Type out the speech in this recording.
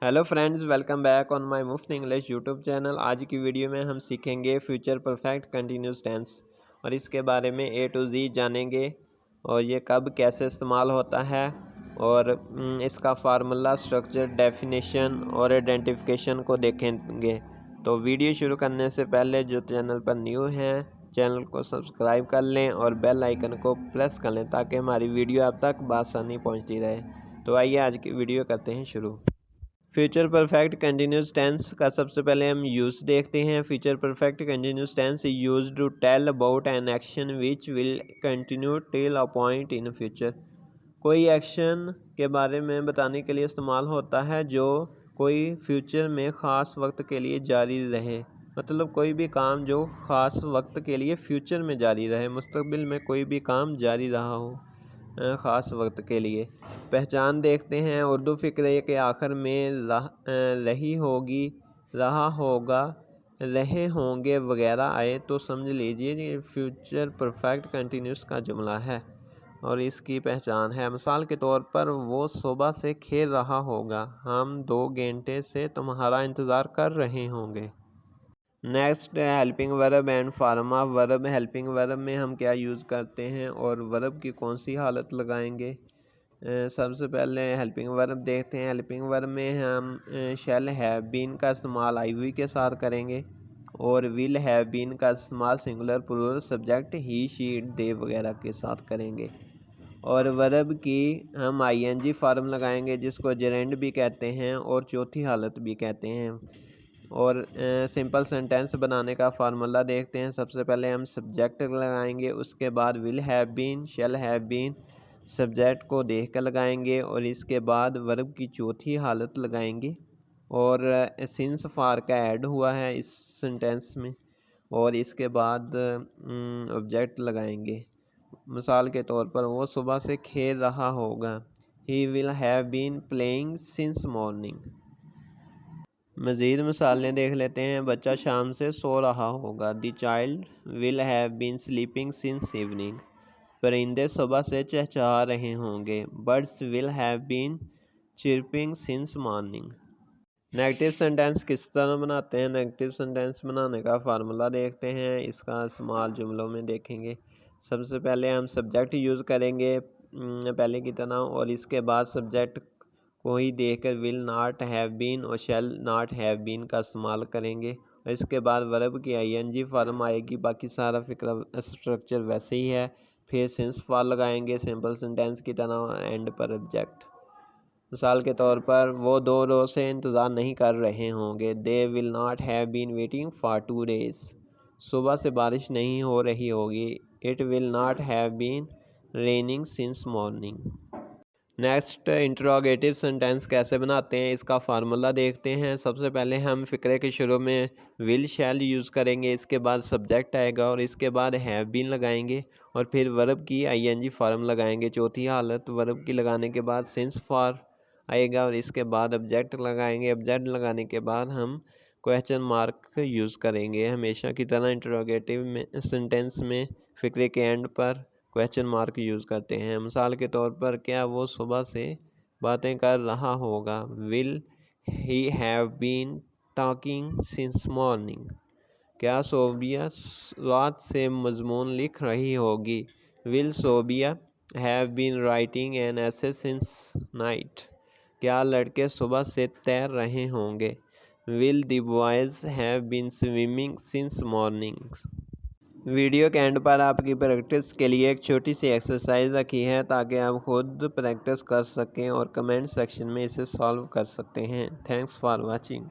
Hello friends, welcome back on my मुफ्त English YouTube channel. आज की वीडियो में हम सीखेंगे फ्यूचर परफेक्ट कंटिन्यूस टेंस और इसके बारे में ए टू जी जानेंगे और ये कब कैसे इस्तेमाल होता है और इसका फार्मूला, स्ट्रक्चर, डेफिनेशन और आइडेंटिफिकेशन को देखेंगे। तो वीडियो शुरू करने से पहले जो चैनल पर न्यू हैं चैनल को सब्सक्राइब कर लें और बेल आइकन को प्रेस कर लें ताकि हमारी वीडियो आप तक बआसानी पहुंचती रहे। तो आइए आज की वीडियो करते हैं शुरू। फ्यूचर परफेक्ट कंटिन्यूस टेंस का सबसे पहले हम यूज़ देखते हैं। Future perfect continuous tense is used to tell about an action which will continue till a point in future. कोई एक्शन के बारे में बताने के लिए इस्तेमाल होता है जो कोई फ्यूचर में ख़ास वक्त के लिए जारी रहे। मतलब कोई भी काम जो ख़ास वक्त के लिए फ्यूचर में जारी रहे, मुस्तकबिल में कोई भी काम जारी रहा हो ख़ास वक्त के लिए। पहचान देखते हैं। उर्दू फ़िक्रे के आखिर में रही होगी, रहा होगा, रहे होंगे वगैरह आए तो समझ लीजिए ये फ्यूचर परफेक्ट कंटिन्यूस का जुमला है और इसकी पहचान है। मिसाल के तौर पर वो सुबह से खेल रहा होगा, हम 2 घंटे से तुम्हारा इंतज़ार कर रहे होंगे। Next helping verb and pharma verb. Helping verb में हम क्या यूज़ करते हैं और वर्ब की कौन सी हालत लगाएंगे। सबसे पहले हेल्पिंग वर्ब देखते हैं। हेल्पिंग वर्ब में हम शैल हैव बीन का इस्तेमाल आई हुई के साथ करेंगे और विल हैव बीन का इस्तेमाल singular plural subject he, she, it, they वगैरह के साथ करेंगे। और वर्ब की हम आईएनजी फॉर्म लगाएंगे जिसको जेरेंड भी कहते हैं और चौथी हालत भी कहते हैं। और सिंपल सेंटेंस बनाने का फार्मूला देखते हैं। सबसे पहले हम सब्जेक्ट लगाएंगे, उसके बाद will have been, shall have been subject को देख कर लगाएंगे और इसके बाद वर्ब की चौथी हालत लगाएंगे और सिंस फार का ऐड हुआ है इस सेंटेंस में और इसके बाद ऑब्जेक्ट लगाएंगे। मिसाल के तौर पर वो सुबह से खेल रहा होगा, he will have been playing since morning. मज़ीद मिसालें देख लेते हैं। बच्चा शाम से सो रहा होगा, the child will have been sleeping since evening. परिंदे सुबह से चहचहा रहे होंगे, birds will have been chirping since morning. Negative sentence किस तरह बनाते हैं। नेगेटिव सेंटेंस बनाने का फार्मूला देखते हैं, इसका इस्तेमाल जुमलों में देखेंगे। सबसे पहले हम सब्जेक्ट यूज़ करेंगे पहले की तरह और इसके बाद सब्जेक्ट को ही देखकर विल नॉट हैव बीन और शैल नॉट हैव बीन का इस्तेमाल करेंगे और इसके बाद वर्ब की आईएनजी फॉर्म आएगी। बाकी सारा फिक्र स्ट्रक्चर वैसे ही है। फिर सिंस फॉर लगाएंगे सिंपल सेंटेंस की तरह, एंड पर ऑब्जेक्ट। मिसाल के तौर पर वो 2 रोज़ से इंतज़ार नहीं कर रहे होंगे, they will not have been waiting for 2 days। सुबह से बारिश नहीं हो रही होगी, it will not have been raining since morning. Next interrogative sentence कैसे बनाते हैं, इसका फार्मूला देखते हैं। सबसे पहले हम फ़िक्रे के शुरू में विल शैल यूज़ करेंगे, इसके बाद सब्जेक्ट आएगा और इसके बाद हैव बीन लगाएंगे और फिर वर्ब की आईएनजी फॉर्म लगाएंगे। चौथी हालत वर्ब की लगाने के बाद सिंस फॉर आएगा और इसके बाद ऑब्जेक्ट लगाएंगे। ऑब्जेक्ट लगाने के बाद हम क्वेश्चन मार्क यूज़ करेंगे। हमेशा की तरह इंट्रोगेटिव में सेंटेंस में फ़िक्रे के एंड पर क्वेश्चन मार्क यूज़ करते हैं। मिसाल के तौर पर क्या वो सुबह से बातें कर रहा होगा, will he have been talking since morning. क्या सोबिया रात से मजमून लिख रही होगी, will Sobia have been writing an essay since night. क्या लड़के सुबह से तैर रहे होंगे, will the boys have been swimming since morning. Video के एंड पर आपकी प्रैक्टिस के लिए एक छोटी सी एक्सरसाइज रखी है ताकि आप खुद प्रैक्टिस कर सकें और कमेंट सेक्शन में इसे सॉल्व कर सकते हैं। Thanks for watching.